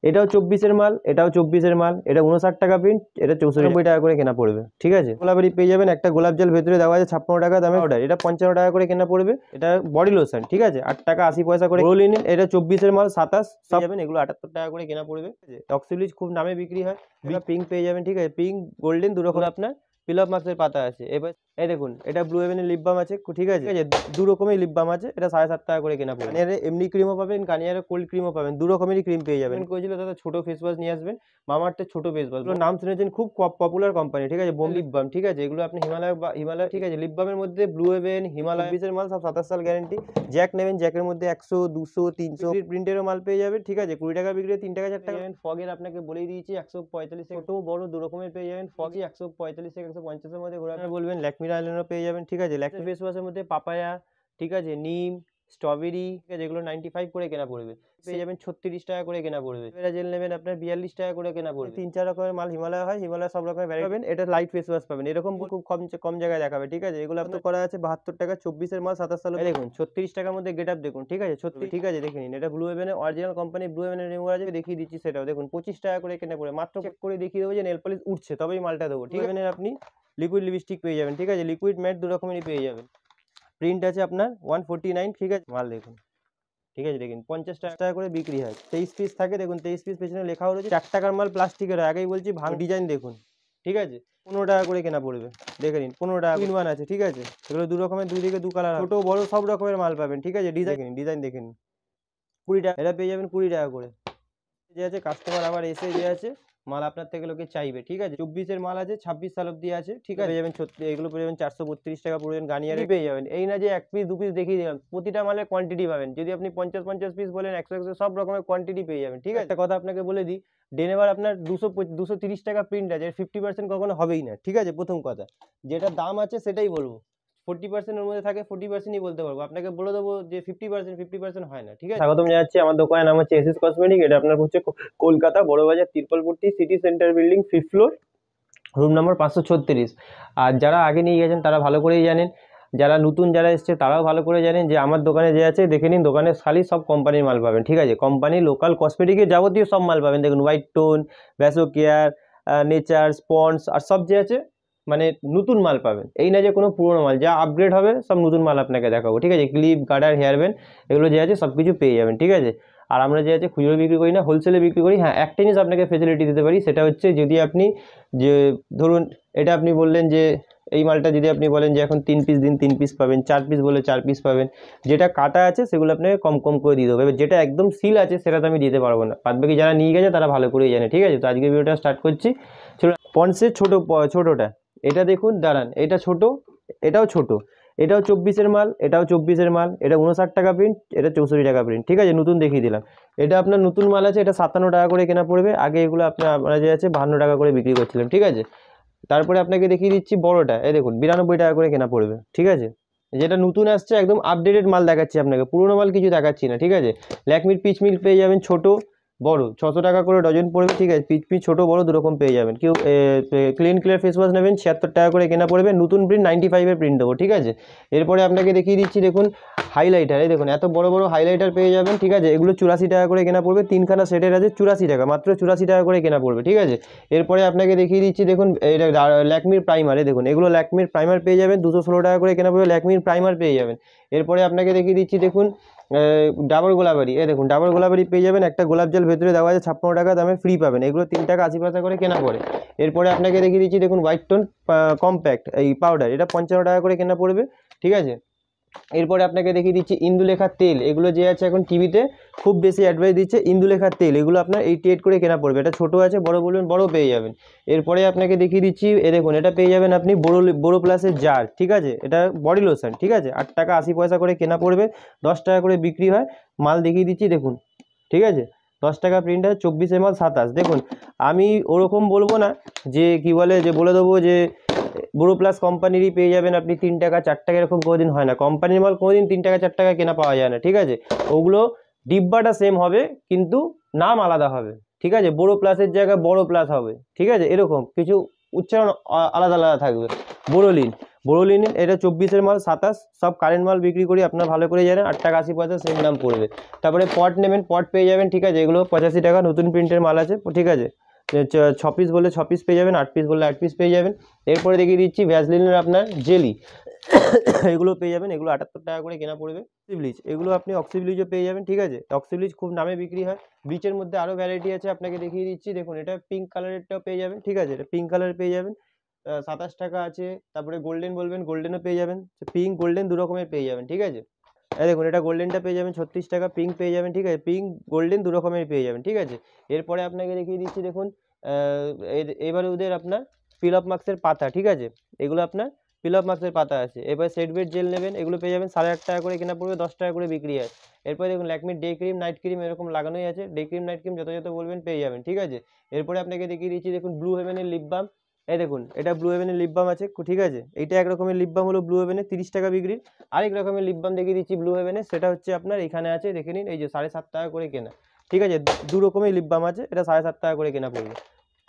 এটাও 24-এর মাল, এটাও 24-এর মাল, এটা 59 টাকা প্রিন্ট, এটা 94 টাকা করে কেনা পড়বে। ঠিক আছে, গোলাপেরই পেয়ে যাবেন, একটা গোলাপ জল ভেতরে দেওয়া আছে 56 টাকা দামে অর্ডার, এটা 55 টাকা করে কেনা পড়বে। এটা বডি লোশন, ঠিক আছে, 8 টাকা 80 পয়সা করে। লিনিন, এটা 24-এর মাল 27 সব যাবেন, এগুলো 78 টাকা করে কেনা পড়বে। অক্সিব্লিচ খুব নামে বিক্রি হয়, পিঙ্ক পেয়ে যাবেন, ঠিক আছে, পিঙ্ক গোল্ডেন দু রকম আপনার পিল অফ মার্কসের পাতা আছে। এবার এই দেখুন, এটা ব্লু হেভেনের লিপ বাম আছে, ঠিক আছে, দু রকমের লিপ বাম আছে, এটা 7.5 টাকা করে কেনা পড়বে। গার্নিয়ারের এমনি ক্রিমও পাবেন, গার্নিয়ারের কোল্ড ক্রিমও পাবেন, দু রকমেরই ক্রিম পেয়ে যাবেন। করেছিল দাদা ছোট ফেস ওয়াশ নিয়ে আসবেন, মামাআর্থের ছোট ফেস ওয়াশ, নাম শুনেছেন, খুব পপুলার কোম্পানি, ঠিক আছে, বোম লিপ বাম, ঠিক আছে, এগুলো আপনি হিমালয়, ঠিক আছে, লিপ বামের মধ্যে ব্লু হেভেন, হিমালয় বিচের মাল সব 27 সাল গ্যারেন্টি। জ্যাক নেবেন, জ্যাকের মধ্যে 100, 200, 300 প্রিন্টেরও মাল পেয়ে যাবেন, ঠিক আছে, 20 টাকা বিক্রি, 3 টাকা 4 টাকা। ফগের আপনাকে বলেই দিয়েছি 145, ছোট বড় দু রকমের পেয়ে যাবেন। ফগই 145 থেকে 150-এর মধ্যে ঘোরা বলবেন। ল্যাকমি আইলাইনার পেয়ে যাবেন, ঠিক আছে, ল্যাকমি ফেস ওয়াশের মধ্যে পাপায়া, ঠিক আছে, নিম, স্ট্রবেরি, ঠিক আছে, এগুলো 95 করে কেনা পড়বে, পেয়ে যাবেন 36 টাকা করে কেনা পড়বে। এরা জেল নেবেন আপনার 42 টাকা করে কেনা পড়বে। 3-4 রকমের মাল হিমালয় হয়, হিমালয় সব রকমের ভ্যারাইটি পাবেন। এটা লাইট ফেস ওয়াশ পাবেন, এরকম খুব কম জায়গায় দেখাবে, ঠিক আছে, এগুলো আপনার করা আছে 72 টাকা, 24-এর মাল 27 সালে। দেখুন 36 টাকার মধ্যে গেট আপ দেখুন, ঠিক আছে, 36, ঠিক আছে, দেখে নিন, এটা ব্লু হেভেনের অরিজিনাল কোম্পানি, ব্লু হেভেনের রিমুভার আছে, দেখিয়ে দিচ্ছি সেটাও দেখুন, 25 টাকা করে কেনা পড়বে। মাত্র চেক করে দেখিয়ে দেবো যে নেল পলিশ উঠছে তবেই মালটা দেবো, ঠিক আছে। আপনি লিকুইড লিপস্টিক পেয়ে যাবেন, ঠিক আছে, লিকুইড ম্যাট দু রকমেরই পেয়ে যাবেন। প্রিন্ট আছে আপনার 149, ঠিক আছে, মাল দেখুন, ঠিক আছে, দেখুন 50 টাকা করে বিক্রি হয়, 23 পিস থাকে, দেখুন 23 পিস পেছনে লেখাও রয়েছে। 4 টাকার মাল প্লাস্টিকের, আগেই বলছি, ভাঙ ডিজাইন দেখুন, ঠিক আছে, 15 টাকা করে কেনা পড়বে, দেখে নিন, 15 টাকা 3-1 আছে, ঠিক আছে, এগুলো দু রকমের, দুদিকে দু কালার, ছোট বড় সব রকমের মাল পাবেন, ঠিক আছে। ডিজাইন দেখে নিন, 20 টাকা, এটা পেয়ে যাবেন 20 টাকা করে। যে আছে কাস্টমার আবার এসে যে আছে মাল আপনার থেকে লোকে চাইবে, ঠিক আছে, 24-এর মাল আছে, 26 সাল অব্দি আছে, ঠিক আছে, পেয়ে যাবেন এগুলো পেয়ে যাবেন 432 টাকা পড়বেন। গার্নিয়ারে পেয়ে যাবেন, এই না যে 1 পিস 2 পিস দেখিয়ে দিলাম, প্রতিটা মালের কোয়ান্টিটি পাবেন, যদি আপনি 50 পিস বলেন, 100 সব রকমের কোয়ান্টিটি পেয়ে যাবেন, ঠিক আছে। একটা কথা আপনাকে বলে দিই, ডেনেভার আপনার 230 টাকা প্রিন্ট আছে, 50% কখনো হবেই না, ঠিক আছে, প্রথম কথা, যেটা দাম আছে সেটাই বলবো, 40% এর মধ্যে থাকে, 40%ই বলতে পারবো, আপনাকে বলে দেবো যে 50% হয় না, ঠিক আছে। স্বাগতম জানাচ্ছি, আমার দোকানের নাম হচ্ছে এসএস কসমেটিক, এটা আপনার হচ্ছে Kolkata Burrabazar Tirpalpatti city centre building 5th floor, room number 536। আর যারা আগে নিয়ে গেছেন তারা ভালো করেই জানেন, যারা নতুন যারা এসছে তারাও ভালো করে জানেন যে আমার দোকানে যে আছে দেখে নিন, দোকানে খালি সব কোম্পানির মাল পাবেন, ঠিক আছে, কোম্পানি লোকাল কসমেটিকের যাবতীয় সব মাল পাবেন। দেখুন হোয়াইট টোন, ভ্যাসো কেয়ার, নেচার, স্পন্স, আর সব যে আছে মানে নতুন মাল পাবেন, এই না যে কোনো পুরোনো মাল, যা আপগ্রেড হবে সব নতুন মাল আপনাকে দেখাবো, ঠিক আছে। ক্লিপ, গার্ডার, হেয়ার ব্যান্ড, এগুলো যে আছে সব কিছু পেয়ে যাবেন, ঠিক আছে। আর আমরা যে আছে খুচরো বিক্রি করি না, হোলসেলে বিক্রি করি। হ্যাঁ, একটা জিনিস আপনাকে ফেসিলিটি দিতে পারি, সেটা হচ্ছে যদি আপনি যে ধরুন এটা আপনি বললেন যে এই মালটা যদি আপনি বলেন যে এখন 3 পিস দিন, 3 পিস পাবেন, 4 পিস বলে 4 পিস পাবেন, যেটা কাটা আছে সেগুলো আপনাকে কম করে দিয়ে দেবো। এবার যেটা একদম সিল আছে সেটা তো আমি দিতে পারবো না, বাদ বাকি যারা নিয়ে গেছে তারা ভালো করেই জানে, ঠিক আছে। তো আজকে ভিডিওটা স্টার্ট করছি। পন্সের ছোটোটা, এটা দেখুন, দাঁড়ান, এটা ছোট, এটাও ছোট, এটাও 24-এর মাল, এটাও 24-এর মাল, এটা 59 টাকা প্রিন্ট, এটা 64 টাকা প্রিন্ট, ঠিক আছে, নতুন দেখিয়ে দিলাম। এটা আপনার নতুন মাল আছে, এটা 57 টাকা করে কেনা পড়বে, আগে এগুলো আমরা যে আছে 52 টাকা করে বিক্রি করছিলাম, ঠিক আছে। তারপরে আপনাকে দেখিয়ে দিচ্ছি বড়টা, এই দেখুন 92 টাকা করে কেনা পড়বে, ঠিক আছে, যেটা নতুন আসছে, একদম আপডেটেড মাল দেখাচ্ছি আপনাকে, পুরোনো মাল কিছু দেখাচ্ছি না, ঠিক আছে। ল্যাকমির পিচ মিল্ক পেয়ে যাবেন, ছোট বড় 600 টাকা করে ডজন পড়বে, ঠিক আছে, পিচ ছোট বড় দুরকম পেয়ে যাবেন। কেউ ক্লিন ক্লিয়ার ফেস ওয়াশ নেবেন, 76 টাকা করে কেনা পড়বে, নতুন প্রিন্ট 95-এর প্রিন্ট দেবো, ঠিক আছে। এরপরে আপনাকে দেখিয়ে দিচ্ছি, দেখুন হাইলাইটার, এই দেখুন এত বড় বড় হাইলাইটার পেয়ে যাবেন, ঠিক আছে, এগুলো 84 টাকা করে কেনা পড়বে, 3খানা সেটের আছে, 84 টাকা, মাত্র 84 টাকা করে কেনা পড়বে, ঠিক আছে। এরপরে আপনাকে দেখিয়ে দিচ্ছি, দেখুন এটা ল্যাকমির প্রাইমার, এই দেখুন এগুলো ল্যাকমির প্রাইমার পেয়ে যাবেন, 216 টাকা করে কেনা পড়বে, ল্যাকমির প্রাইমার পেয়ে যাবেন। এরপরে আপনাকে দেখিয়ে দিচ্ছি, দেখুন ডাবর গোলাবারি, এই দেখুন ডাবর গোলাবারি পেয়ে যাবেন, একটা গোলাপ জল ভেতরে দেওয়া আছে, 56 টাকা দামে ফ্রি পাবেন, এগুলো 3 টাকা 80 পয়সা করে কেনা পড়ে। এরপরে আপনাকে দেখিয়ে দিচ্ছি, দেখুন হোয়াইট টোন কম্প্যাক্ট এই পাউডার, এটা 55 টাকা করে কেনা পড়বে, ঠিক আছে। এরপরে আপনাকে দেখিয়ে দিচ্ছি ইন্দুলেখার তেল, এগুলো যে আছে এখন টিভিতে খুব বেশি অ্যাডভাইস দিচ্ছে, ইন্দুলেখার তেল, এগুলো আপনার 88 করে কেনা পড়বে, এটা ছোটো আছে, বড় বলবেন বড় পেয়ে যাবেন। এরপরে আপনাকে দেখিয়ে দিচ্ছি, এ দেখুন এটা পেয়ে যাবেন আপনি বড়ো প্লাসের জার, ঠিক আছে, এটা বডি লোশন, ঠিক আছে, 8 টাকা 80 পয়সা করে কেনা পড়বে, 10 টাকা করে বিক্রি হয়। মাল দেখিয়ে দিচ্ছি দেখুন, ঠিক আছে, 10 টাকা প্রিন্ট আছে, 24-এর মাল 27। দেখুন আমি ওরকম বলবো না যে কি বলে যে বলে দেবো যে বড়ো প্লাস কোম্পানিরই পেয়ে যাবেন আপনি 3 টাকা 4 টাকা, এরকম কোনোদিন হয় না, কোম্পানির মাল কোনোদিন 3 টাকা 4 টাকা কেনা পাওয়া যায় না, ঠিক আছে। ওগুলো ডিব্বাটা সেম হবে কিন্তু নাম আলাদা হবে, ঠিক আছে, বড়ো প্লাসের জায়গায় বড় প্লাস হবে, ঠিক আছে, এরকম কিছু উচ্চারণ আলাদা আলাদা থাকবে। বড় লিনেন এটা 24-এর মাল 27, সব কারেন্ট মাল বিক্রি করি, আপনারা ভালো করে জানেন, 8 টাকা 80 পয়সা সেম দাম পড়বে। তারপরে পট নেবেন, পট পেয়ে যাবেন, ঠিক আছে, এগুলো 85 টাকা, নতুন প্রিন্টের মাল আছে, ঠিক আছে। 6 পিস বললে 6 পিস পেয়ে যাবেন, 8 পিস বললে 8 পিস পেয়ে যাবেন। এরপরে দেখিয়ে দিচ্ছি ভ্যাসলিনের আপনার জেলি এগুলো পেয়ে যাবেন, এগুলো 78 টাকা করে কেনা পড়বে। ব্লিচ, এগুলো আপনি অক্সি ব্লিচও পেয়ে যাবেন, ঠিক আছে। অক্সি ব্লিচ খুব নামে বিক্রি হয়। ব্লিচের মধ্যে আরও ভ্যারাইটি আছে, আপনাকে দেখিয়ে দিচ্ছি, দেখুন এটা পিঙ্ক কালারেরটাও পেয়ে যাবেন, ঠিক আছে, এটা পিঙ্ক কালার পেয়ে যাবেন, 27 টাকা আছে। তারপরে গোল্ডেন বলবেন, গোল্ডেনও পেয়ে যাবেন, পিঙ্ক গোল্ডেন দু রকমের পেয়ে যাবেন, ঠিক আছে। এই দেখুন এটা গোল্ডেনটা পেয়ে যাবেন 36 টাকা, পিঙ্ক পেয়ে যাবেন, ঠিক আছে, পিঙ্ক গোল্ডেন দু রকমের পেয়ে যাবেন, ঠিক আছে। এরপরে আপনাকে দেখিয়ে দিচ্ছি, দেখুন এবারে ওদের আপনার ফিল অফ মার্কসের পাতা, ঠিক আছে, এগুলো আপনার ফিল অফ মার্কসের পাতা আছে। এবার সেট বেড জেল নেবেন, এগুলো পেয়ে যাবেন 8.5 টাকা করে কেনা পড়বে, 10 টাকা করে বিক্রি হয়। এরপরে দেখুন ল্যাকমির ডে ক্রিম নাইট ক্রিম এরকম লাগানোই আছে, ডে ক্রিম নাইট ক্রিম যত যত বলবেন পেয়ে যাবেন, ঠিক আছে। এরপরে আপনাকে দেখিয়ে দিচ্ছি, দেখুন ব্লু হেভেনের লিপ বাম, এই দেখুন এটা ব্লু হেভেনের লিপ বাম আছে, ঠিক আছে। এইটা এক রকমের লিপ বাম হলো ব্লু হেভেনের 30 টাকা বিক্রি। আরেক রকমের লিপ বাম দেখিয়ে দিচ্ছি ব্লু হেভেনের, সেটা হচ্ছে আপনার এখানে আছে, দেখে নিন, এই যে 7.5 টাকা করে কেনা, ঠিক আছে। দু রকমের লিপ বাম আছে, এটা 7.5 টাকা করে কেনা পড়বে।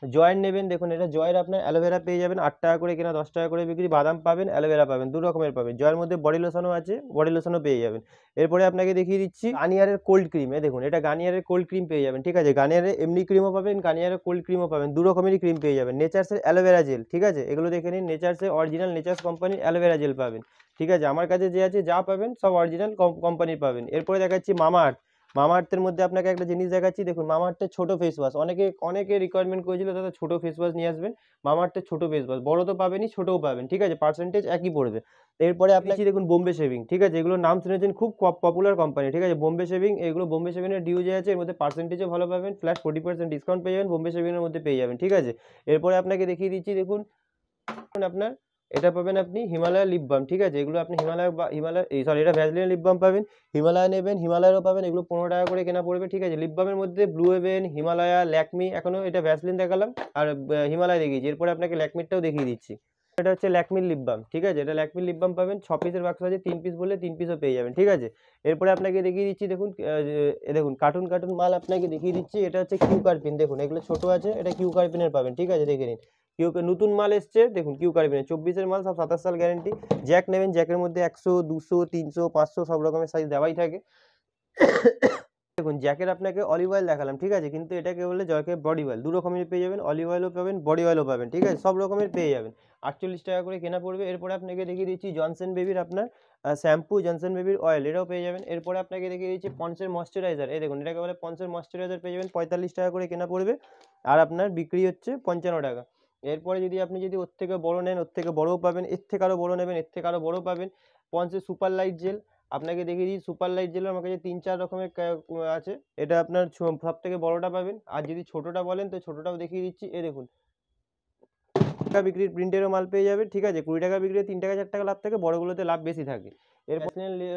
জয়েন্ট নেবেন, দেখুন এটা জয়ের আপনার অ্যালোভেরা পেয়ে যাবেন, 8 টাকা করে কেনা, 10 টাকা করে বিক্রি। বাদাম পাবেন, অ্যালোভেরা পাবেন, দু রকমের পাবেন। জয়ের মধ্যে বডি লোশনও আছে, বডি লোশনও পেয়ে যাবেন। এরপরে আপনাকে দেখিয়ে দিচ্ছি গার্নিয়ারের কোল্ড ক্রিম, দেখুন এটা গার্নিয়ারের কোল্ড ক্রিম পেয়ে যাবেন, ঠিক আছে। গার্নিয়ারের এমনি ক্রিমও পাবেন, গার্নিয়ারের কোল্ড ক্রিমও পাবেন, দু রকমেরই ক্রিম পেয়ে যাবেন। নেচার্সের অ্যালোভেরা জেল, ঠিক আছে, এগুলো দেখে নিন, নেচার্সের অরিজিনাল নেচার্স কোম্পানির অ্যালোভেরা জেল পাবেন, ঠিক আছে। আমার কাছে যে আছে যা পাবেন সব অরিজিনাল কোম্পানির পাবেন। এরপরে দেখাচ্ছি মামাআর্থ। মামাআর্থের মধ্যে আপনাকে একটা জিনিস দেখাচ্ছি, দেখুন মামাআর্থের ছোট ফেস ওয়াশ, অনেকে রিকোয়ারমেন্ট করেছিল দাদা ছোট ফেস ওয়াশ নিয়ে আসবেন। মামাআর্থের ছোট ফেস ওয়াশ, বড় তো পাবেনই, ছোটও পাবেন, ঠিক আছে, পার্সেন্টেজ একই পড়বে। এরপরে আপনাকে দেখুন বোম্বে শেভিং, ঠিক আছে, এগুলোর নাম শুনেছেন, খুব পপুলার কোম্পানি, ঠিক আছে, বোম্বে শেভিং। এগুলো বোম্বে শেভিংয়ের ডিউ যে আছে, এর মধ্যে পার্সেন্টেজও ভালো পাবেন, ফ্ল্যাট 40% ডিসকাউন্ট পেয়ে যাবেন, বোম্বে শেভিংয়ের মধ্যে পেয়ে যাবেন, ঠিক আছে। এরপরে আপনাকে দেখিয়ে দিচ্ছি, দেখুন আপনার এটা পাবেন আপনি হিমালয় লিপ বাম, ঠিক আছে, এগুলো আপনি এটা ভ্যাসলিনের লিপ বাম পাবেন। হিমালয় নেবেন, হিমালয়েরও পাবেন, এগুলো 15 টাকা করে কেনা পড়বে, ঠিক আছে। লিপ বামের মধ্যে ব্লু হেভেন, হিমালয়া, ল্যাকমি, এখনো এটা ভ্যাসলিন দেখালাম আর হিমালয় দেখিয়েছি। এরপরে আপনাকে ল্যাকমিরটাও দেখিয়ে দিচ্ছি, এটা হচ্ছে ল্যাকমির লিপ বাম, ঠিক আছে, এটা ল্যাকমির লিপ বাম পাবেন, 6 পিসের বাক্স আছে, 3 পিস বললে 3 পিসও পেয়ে যাবেন, ঠিক আছে। এরপরে আপনাকে দেখিয়ে দিচ্ছি, দেখুন দেখুন কার্টুন কার্টুন মাল আপনাকে দেখিয়ে দিচ্ছি, এটা হচ্ছে কিউ কার্পিন, দেখুন এগুলো ছোট আছে, এটা কিউ কার্পিনের পাবেন, ঠিক আছে, দেখে নিন। নতুন মাল এসছে, দেখুন কিউ কার্বিনের 24-এর মাল, সব 27 সাল গ্যারেন্টি। জ্যাক নেবেন, জ্যাকের মধ্যে 100, 200, 300, 500 সব রকমের সাইজ দেওয়াই থাকে। দেখুন জ্যাকের আপনাকে অলিভ অয়েল দেখালাম, ঠিক আছে, কিন্তু এটাকে বললে জ্যাকের বডি অয়েল, দু রকমের পেয়ে যাবেন, অলিভ অয়েলও পাবেন, বডি অয়েলও পাবেন, ঠিক আছে, সব রকমের পেয়ে যাবেন। 48 টাকা করে কেনা পড়বে। এরপরে আপনাকে দেখিয়ে দিচ্ছি জনসন বেবির আপনার শ্যাম্পু, জনসন বেবির অয়েল, এটাও পেয়ে যাবেন। এরপরে আপনাকে দেখিয়ে দিচ্ছি পন্সের ময়শ্চারাইজার, এই দেখুন এটাকে বলে পন্সের ময়শ্চারাইজার, পেয়ে যাবেন 45 টাকা করে কেনা পড়বে, আর আপনার বিক্রি হচ্ছে 55 টাকা। এরপরে আপনি যদি ওর থেকে বড় নেন, ওর থেকে বড়ও পাবেন, এর থেকে আরও বড় নেবেন, এর থেকে আরও বড় পাবেন। পন্সের সুপার লাইট জেল, আপনাকে দেখিয়ে দিই, সুপার লাইট জেলের আমার কাছে 3-4 রকমের আছে, এটা আপনার সব থেকে বড়টা পাবেন, আর যদি ছোটোটা বলেন তো ছোটোটাও দেখিয়ে দিচ্ছি। এ দেখুন টাকা বিক্রির প্রিন্টেরও মাল পেয়ে যাবে, ঠিক আছে, 20 টাকা বিক্রি 3 টাকা 4 টাকা লাভ থাকে, বড়গুলোতে লাভ বেশি থাকে। এরপর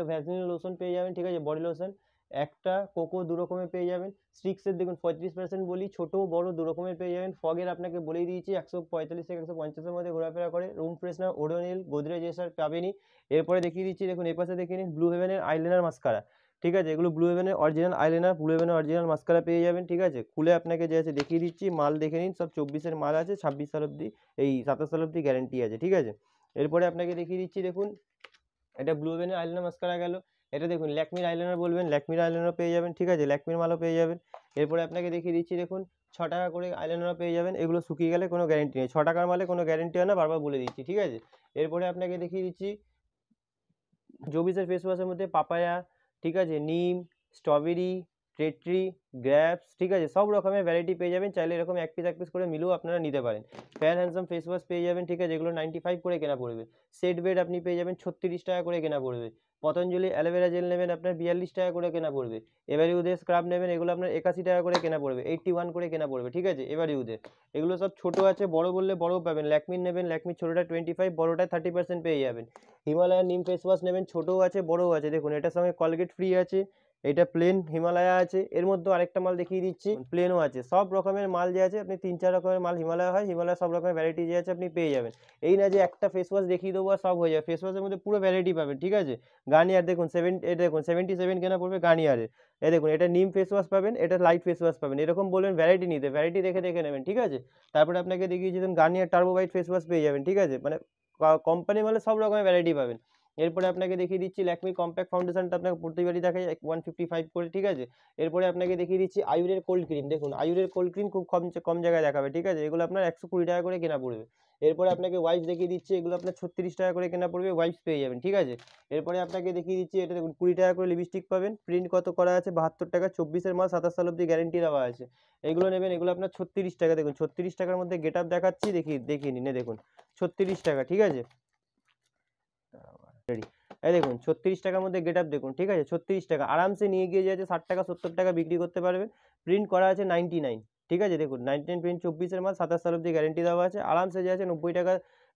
ভ্যাসলিন লোশন পেয়ে যাবেন, ঠিক আছে, বডি লোশন একটা, কোকো দু রকমের পেয়ে যাবেন। স্ট্রিক্সের দেখুন 35% বলি, ছোটো বড় দু রকমের পেয়ে যাবেন। ফগের আপনাকে বলেই দিয়েছি 145 থেকে 150-এর মধ্যে ঘোরাফেরা করে। রুম ফ্রেশনার ওডোনিল, গোদরেজ এসার পাবেনই। এরপরে দেখিয়ে দিচ্ছি, দেখুন এই পাশে দেখিয়ে নিন ব্লু হেভেনের আইলাইনার মাস্কারা, ঠিক আছে, এগুলো ব্লু হেভেনের অরিজিনাল আইলাইনার, ব্লু হেভেনের অরিজিনাল মাস্কারা পেয়ে যাবেন, ঠিক আছে। খুলে আপনাকে যে আছে দেখিয়ে দিচ্ছি, মাল দেখে নিন, সব 24-এর মাল আছে, 26 সাল অব্দি, এই 27 সাল অব্দি গ্যারেন্টি আছে, ঠিক আছে। এরপরে আপনাকে দেখিয়ে দিচ্ছি, দেখুন এটা ব্লু হেভেনের আইলাইনার মাস্কারা গেল। এটা দেখুন ল্যাকমির আইলাইনার বলবেন, ল্যাকমির আইলাইনারও পেয়ে যাবেন, ঠিক আছে, ল্যাকমির মালও পেয়ে যাবেন। এরপরে আপনাকে দেখিয়ে দিচ্ছি, দেখুন 6 টাকা করে আইলাইনারও পেয়ে যাবেন, এগুলো শুকিয়ে গেলে কোনো গ্যারেন্টি নেই, 6 টাকার মালে কোনো গ্যারেন্টি হয় না, বারবার বলে দিচ্ছি, ঠিক আছে। এরপরে আপনাকে দেখিয়ে দিচ্ছি জোবিসের ফেস ওয়াশের মধ্যে পাপায়া, ঠিক আছে, নিম, স্ট্রবেরি, টেট্রি, গ্র্যাপস, ঠিক আছে, সব রকমের ভ্যারাইটি পেয়ে যাবেন, চাইলে এরকম এক পিস করে মিলেও আপনারা নিতে পারেন। ফেয়ার হ্যান্ডসাম ফেস ওয়াশ পেয়ে যাবেন, ঠিক আছে, এগুলো 95 করে কেনা পড়বে। সেট বেড আপনি পেয়ে যাবেন 36 টাকা করে কেনা পড়বে। পতঞ্জলি অ্যালোভেরা জেল নেবেন আপনার 42 টাকা করে কেনা পড়বে। এবারে উদয় স্ক্রাব নেবেন, এগুলো আপনার 81 টাকা করে কেনা পড়বে, 81 করে কেনা পড়বে, ঠিক আছে। এবারে উদয় এগুলো সব ছোট আছে, বড় বললে বড়ও পাবেন। ল্যাকমির নেবেন, ল্যাকমির ছোটোটা 25, বড়োটায় 30% পেয়ে যাবেন। হিমালয়ার নিম ফেস ওয়াশ নেবেন, ছোটও আছে বড়ও আছে, দেখুন এটার সঙ্গে কলগেট ফ্রি আছে, এটা প্লেন হিমালয়া আছে। এর মধ্যে আরেকটা মাল দেখিয়ে দিচ্ছি, প্লেনও আছে, সব রকমের মাল যে আছে আপনি 3-4 রকমের মাল হিমালয়া হয়, হিমালয়া সব রকমের ভ্যারাইটি যে আছে আপনি পেয়ে যাবেন। এই না যে একটা ফেস ওয়াশ দেখিয়ে দেবো আর সব হয়ে যাবে, ফেস ওয়াশের মধ্যে পুরো ভ্যারাইটি পাবেন, ঠিক আছে। গার্নিয়ার দেখুন 77 কেনা পড়বে গার্নিয়ারের। এই দেখুন এটা নিম ফেস ওয়াশ পাবেন, এটা লাইট ফেস ওয়াশ পাবেন, এরকম বলবেন ভ্যারাইটি নিতে, ভ্যারাইটি দেখে দেখে নেবেন, ঠিক আছে। তারপরে আপনাকে দেখিয়েছি Garnier turbo white face wash পেয়ে যাবেন, ঠিক আছে, মানে কোম্পানি মালে সব রকমের ভ্যারাইটি পাবেন। এরপরে আপনাকে দেখিয়ে দিচ্ছি ল্যাকমি কম্প্যাক্ট ফাউন্ডেশনটা আপনাকে প্রতিবারই দেখাই 155 করে, ঠিক আছে। এরপরে আপনাকে দেখিয়ে দিচ্ছি আয়ুরের কোল্ড ক্রিম। দেখুন আয়ুরের কোল্ড ক্রিম খুব কম জায়গায় দেখাবে, ঠিক আছে। এগুলো আপনার 120 টাকা করে কেনা পড়বে। এরপরে আপনাকে ওয়াইপস দেখিয়ে দিচ্ছি, এগুলো আপনার 36 টাকা করে কেনা পড়বে, ওয়াইপস পেয়ে যাবেন, ঠিক আছে। এরপরে আপনাকে দেখিয়ে দিচ্ছি, এটা দেখুন 20 টাকা করে লিপস্টিক পাবেন, প্রিন্ট কত করা আছে 72 টাকা, 24 মাল 27 সাল অব্দি গ্যারেন্টি দেওয়া আছে। এগুলো নেবেন, এগুলো আপনার 36 টাকা। দেখুন 36 টাকার মধ্যে গেট আপ দেখাচ্ছি, দেখিয়ে নিন। দেখুন 36 টাকা, ঠিক আছে। এই দেখুন 36 টাকার মধ্যে গেট আপ দেখুন, ঠিক আছে। 36 টাকা আরামসে নিয়ে গিয়ে যে আছে 60 টাকা 70 টাকা বিক্রি করতে পারবেন। প্রিন্ট করা আছে 99, ঠিক আছে। দেখুন 99 প্রিন্ট, 24 মাল 27 সাল অব্দি গ্যারেন্টি দেওয়া আছে। আরামসে যে আছে 90 টাকা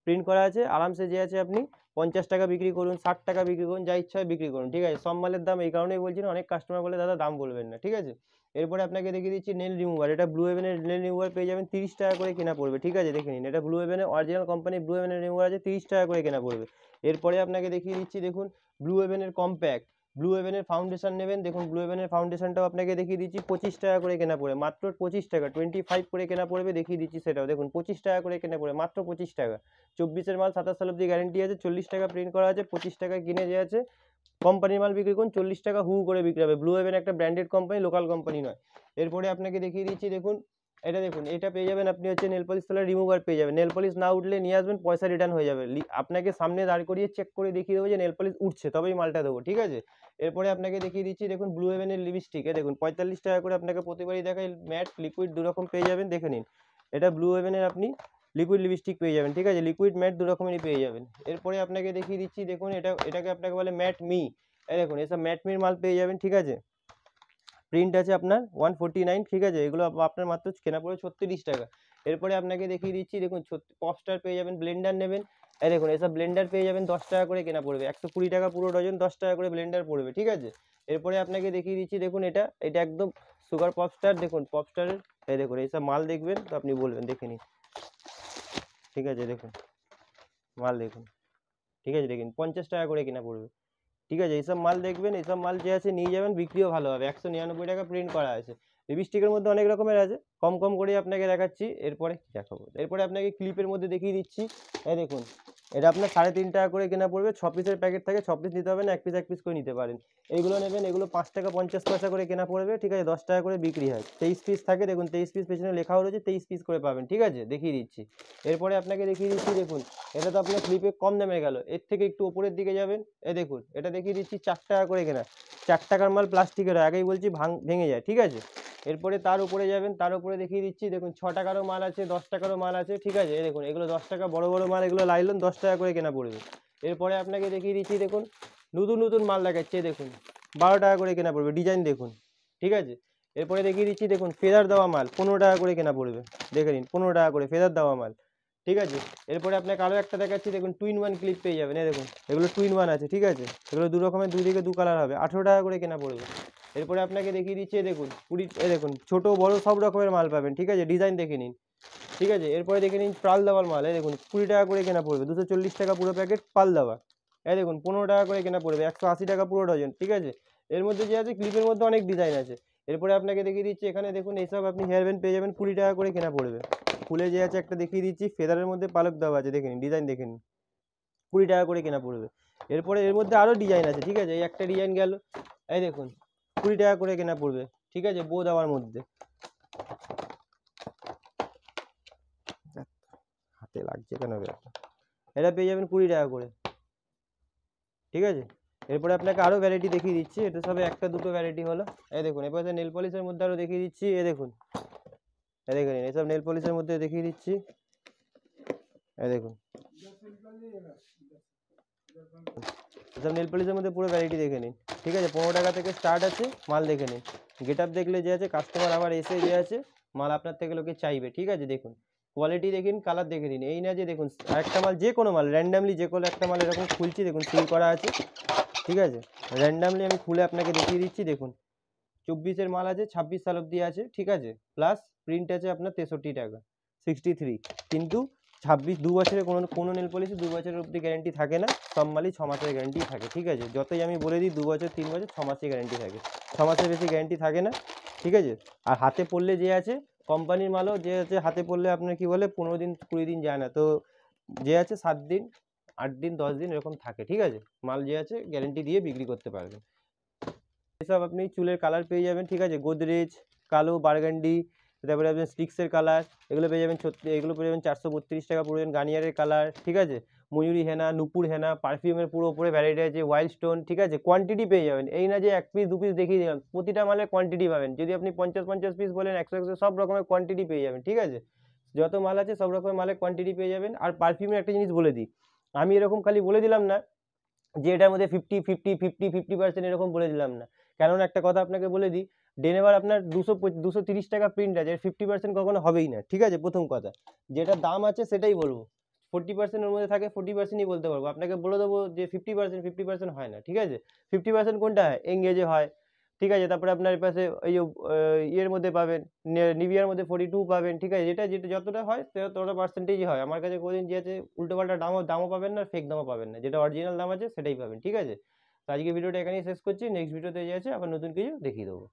প্রিন্ট করা আছে, আরামসে যে আছে আপনি 50 টাকা বিক্রি করুন, 60 টাকা বিক্রি করুন, যা ইচ্ছা হয় বিক্রি করুন, ঠিক আছে। সব মালের দাম এই কারণেই বলছি না, অনেক কাস্টমার বলে দাদা দাম বলবেন না, ঠিক আছে। এরপরে আপনাকে দেখিয়ে দিচ্ছি নেল রিমুভার। এটা ব্লু হেভেনের নেল রিমুভার পেয়ে যাবেন 30 টাকা করে কেনা পড়বে, ঠিক আছে। দেখে নিন, এটা ব্লু হেভেনের অরিজিনাল কোম্পানি ব্লু হেভেনের রিমুভার আছে, 30 টাকা করে কেনা পড়বে। এরপরে আপনাকে দেখিয়ে দিচ্ছি, দেখুন ব্লু হেভেনের কম্প্যাক্ট, ব্লু হেভেনের ফাউন্ডেশন নেবেন। দেখুন ব্লু হেভেনের ফাউন্ডেশনটাও আপনাকে দেখিয়ে দিচ্ছি 25 টাকা করে কেনা পড়বে, মাত্র 25 টাকা। 25 করে কেনা পড়বে, দেখিয়ে দিচ্ছি সেটাও। দেখুন 25 টাকা করে কেনা পড়বে, মাত্র 25 টাকা। 24 মাল 27 সাল অব্দি গ্যারেন্টি আছে, 40 টাকা প্রিন্ট করা আছে, 25 টাকা কিনে যে আছে কোম্পানির মাল বিক্রি করুন, 40 টাকা হু করে বিক্রি হবে। ব্লু হেভেন একটা ব্র্যান্ডেড কোম্পানি, লোকাল কোম্পানি নয়। এরপরে আপনাকে দেখিয়ে দিচ্ছি, দেখুন এটা দেখুন, এটা পেয়ে যাবেন আপনি হচ্ছে নেল পলিশ তোলার রিমুভার পেয়ে যাবেন। নেল পলিশ না উঠলে নিয়ে আসবেন, পয়সা রিটার্ন হয়ে যাবে। আপনাকে সামনে দাঁড় করিয়ে চেক করে দেখিয়ে দেবো যে নেল পলিশ উঠছে, তবেই মালটা দেবো, ঠিক আছে। এরপরে আপনাকে দেখিয়ে দিচ্ছি, দেখুন ব্লু হেভেনের লিপস্টিক, দেখুন 45 টাকা করে আপনাকে প্রতিবারই দেখাই। ম্যাট লিকুইড দু রকম পেয়ে যাবেন, দেখে নিন। এটা ব্লু হেভেনের আপনি লিকুইড লিপস্টিক পেয়ে যাবেন, ঠিক আছে। লিকুইড ম্যাট দু রকমেরই পেয়ে যাবেন। এরপরে আপনাকে দেখিয়ে দিচ্ছি, দেখুন এটাকে আপনাকে বলে ম্যাট মি। এই দেখুন এসব ম্যাট মির মাল পেয়ে যাবেন, ঠিক আছে। প্রিন্ট আছে আপনার 149, ঠিক আছে। এগুলো আপনার মাত্র কেনা পড়ে 36 টাকা। এরপরে আপনাকে দেখিয়ে দিচ্ছি, দেখুন পপস্টার পেয়ে যাবেন, ব্লেন্ডার নেবেন। এই দেখুন এসব ব্লেন্ডার পেয়ে যাবেন 10 টাকা করে কেনা পড়বে, 120 টাকা পুরো ডজন, 10 টাকা করে ব্লেন্ডার পড়বে, ঠিক আছে। এরপরে আপনাকে দেখিয়ে দিচ্ছি, দেখুন এটা একদম সুগার পপস্টার। দেখুন পপস্টারের এই দেখুন এইসব মাল দেখবেন তো আপনি বলবেন, দেখে নিন, ঠিক আছে। দেখুন মাল দেখুন, ঠিক আছে। দেখুন 50 টাকা করে কেনা পড়বে, ঠিক আছে। এইসব মাল দেখবেন, এইসব মাল যে আছে নিয়ে যাবেন, বিক্রিও ভালো হবে। 199 টাকা প্রিন্ট করা আছে। লিপস্টিকের মধ্যে অনেক রকমের আছে, কম কম করে আপনাকে দেখাচ্ছি। এরপরে দেখাবো, এরপরে আপনাকে ক্লিপের মধ্যে দেখিয়ে দিচ্ছি। এই দেখুন এটা আপনার 3.5 টাকা করে কেনা পড়বে। 6 পিসের প্যাকেট থাকে, 6 পিস নিতে হবে না, এক পিস করে নিতে পারেন। এইগুলো নেবেন, এগুলো 5 টাকা 50 পয়সা করে কেনা পড়বে, ঠিক আছে। 10 টাকা করে বিক্রি হয়। 23 পিস থাকে, দেখুন 23 পিস পেছনে লেখাও রয়েছে, 23 পিস করে পাবেন, ঠিক আছে। দেখিয়ে দিচ্ছি। এরপরে আপনাকে দেখিয়ে দিচ্ছি, দেখুন এটা তো আপনার ক্লিপে কম দামে গেল। এর থেকে একটু উপরের দিকে যাবেন, এই দেখুন এটা দেখিয়ে দিচ্ছি 4 টাকা করে কেনা। 4 টাকার মাল প্লাস্টিকের, আগেই বলছি ভেঙে যায়, ঠিক আছে। এরপরে তার উপরে যাবেন, তার উপরে দেখিয়ে দিচ্ছি, দেখুন 6 টাকারও মাল আছে, 10 টাকারও মাল আছে, ঠিক আছে। এই দেখুন এগুলো 10 টাকা, বড় বড় মাল, এগুলো লাইলন 10 টাকা করে কেনা পড়বে। এরপরে আপনাকে দেখিয়ে দিচ্ছি, দেখুন নতুন নতুন মাল দেখাচ্ছে, দেখুন 12 টাকা করে কেনা পড়বে, ডিজাইন দেখুন, ঠিক আছে। এরপরে দেখিয়ে দিচ্ছি, দেখুন ফেদার দেওয়া মাল 15 টাকা করে কেনা পড়বে, দেখে নিন 15 টাকা করে ফেদার দেওয়া মাল, ঠিক আছে। এরপরে আপনাকে আরও একটা দেখাচ্ছি, দেখুন টুইন ওয়ান ক্লিপ পেয়ে যাবেন। এই দেখুন এগুলো টুইন ওয়ান আছে, ঠিক আছে। এগুলো দু রকমের, দুই দিকে দু কালার হবে, 18 টাকা করে কেনা পড়বে। এরপরে আপনাকে দেখিয়ে দিচ্ছি, দেখুন 20, দেখুন ছোটো বড়ো সব রকমের মাল পাবেন, ঠিক আছে। ডিজাইন দেখে নিন, ঠিক আছে। এরপরে দেখে নিন পাল দেওয়ার মাল, এই দেখুন 20 টাকা করে কেনা পড়বে, 240 টাকা পুরো প্যাকেট পাল দেওয়া। এই দেখুন 15 টাকা করে কেনা পড়বে, 180 টাকা পুরো ডজন, ঠিক আছে। এর মধ্যে যে আছে ক্লিপের মধ্যে অনেক ডিজাইন আছে। এরপরে আপনাকে দেখিয়ে দিচ্ছি, এখানে দেখুন এইসব আপনি হেয়ার ব্যান্ড পেয়ে যাবেন 20 টাকা করে কেনা পড়বে। ফুলে যে আছে একটা দেখিয়ে দিচ্ছি, ফেদারের মধ্যে পালক দেওয়া আছে, দেখে নিন ডিজাইন দেখে নিন, 20 টাকা করে কেনা পড়বে। এরপরে এর মধ্যে আরও ডিজাইন আছে, ঠিক আছে। এই একটা ডিজাইন গেল, এই দেখুন 20 টাকা করে কেনা পড়বে, ঠিক আছে, বো দেওয়ার মধ্যে। হাতে লাগছে কেন, এটা পেয়ে যাবেন 20 টাকা করে, ঠিক আছে। এরপরে আপনাকে আরও ভ্যারাইটি দেখিয়ে দিচ্ছি, এটা সবে একটা দুটো ভ্যারাইটি হলো। এই দেখুন এরপরে নেল পলিশের মধ্যে আরও দেখিয়ে দিচ্ছি, এই দেখুন এই দেখে নিন, এসব নেল পলিশের মধ্যে দেখিয়ে দিচ্ছি, এই দেখুন এসব নেল পলিশের মধ্যে পুরো ভ্যারাইটি দেখে নিন, ঠিক আছে। 15 টাকা থেকে স্টার্ট আছে, মাল দেখে নিন। গেট আপ দেখলে যে আছে কাস্টমার আবার এসে যে আছে মাল আপনার থেকে লোকে চাইবে, ঠিক আছে। দেখুন কোয়ালিটি দেখিন, কালার দেখে নিন, এই না যে দেখুন একটা মাল, যে কোনো মাল র্যান্ডামলি যে কোনো একটা মাল এরকম খুলছি, দেখুন সিল করা আছে, ঠিক আছে। র্যান্ডামলি আমি খুলে আপনাকে দেখিয়ে দিচ্ছি, দেখুন 24 মাল আছে, 26 সাল অব্দি আছে, ঠিক আছে। প্লাস প্রিন্ট আছে আপনার 63 টাকা, 63। কিন্তু 2 বছরের কোনো নেল পলিশে 2 বছরের অব্দি গ্যারেন্টি থাকে না, সব মালই 6 মাসের গ্যারেন্টি থাকে, ঠিক আছে। যতই আমি বলে দিই 2 বছর 3 বছর, 6 মাসের গ্যারেন্টি থাকে, 6 মাসের বেশি গ্যারেন্টি থাকে না, ঠিক আছে। আর হাতে পড়লে যে আছে কোম্পানির মালও যে আছে হাতে পড়লে আপনার কি বলে 15 দিন 20 দিন যায় না, তো যে আছে 7 দিন 8 দিন 10 দিন এরকম থাকে, ঠিক আছে? মাল যে আছে গ্যারেন্টি দিয়ে বিক্রি করতে পারবেন। এসব আপনি চুলের কালার পেয়ে যাবেন, ঠিক আছে? গোদরেজ, কালো, বার্গান্ডি, তারপরে আপনার স্টিক্সের কালার, এগুলো পেয়ে যাবেন এগুলো পেয়ে যাবেন 432 টাকা পড়বেন। গার্নিয়ারের কালার, ঠিক আছে? ময়ূরী হেনা, নুপুর হেনা, পারফিউমের পুরো ওপরে ভ্যারাইটি আছে, ওয়াইল্ড স্টোন, ঠিক আছে? কোয়ান্টিটি পেয়ে যাবেন, এই না যে 1 পিস 2 পিস দেখিয়ে দিলাম, প্রতিটা মালের কোয়ান্টিটি পাবেন। যদি আপনি 50 পিস বলেন, 100 সব রকমের কোয়ান্টিটি পেয়ে যাবেন, ঠিক আছে? যত মাল আছে সব রকমের মালের কোয়ান্টিটি পেয়ে যাবেন। আর পারফিউমের একটা জিনিস বলে দিই, আমি এরকম খালি বলে দিলাম না যে এটার মধ্যে 50 এরকম বলে দিলাম না। কেননা একটা কথা আপনাকে বলে দিই, ডেনেভার আপনার 230 টাকা প্রিন্ট আছে, 50% কখনো হবেই না, ঠিক আছে? প্রথম কথা, যেটা দাম আছে সেটাই বলবো। 40% এর মধ্যে থাকে, 40%ই বলতে পারবো। আপনাকে বলে দেবো যে 50% হয় না, ঠিক আছে? 50% কোনটা হয়? এঙ্গেজে হয়, ঠিক আছে? তারপরে আপনার পাশে ওই যে ইয়ের মধ্যে পাবেন, নিভিয়ার মধ্যে 42 পাবেন, ঠিক আছে? যেটা যেটা যতটা হয় ততটা পার্সেন্টেজই হয়। আমার কাছে কোনোদিন যে আছে উল্টোপাল্টা দামও পাবেন না, ফেক দামও পাবেন না, যেটা অরিজিনাল দাম আছে সেটাই পাবেন, ঠিক আছে? তো আজকে ভিডিওটা এখানেই শেষ করছি। নেক্সট ভিডিওতে যে আছে আবার নতুন কিছু দেখিয়ে দেবো।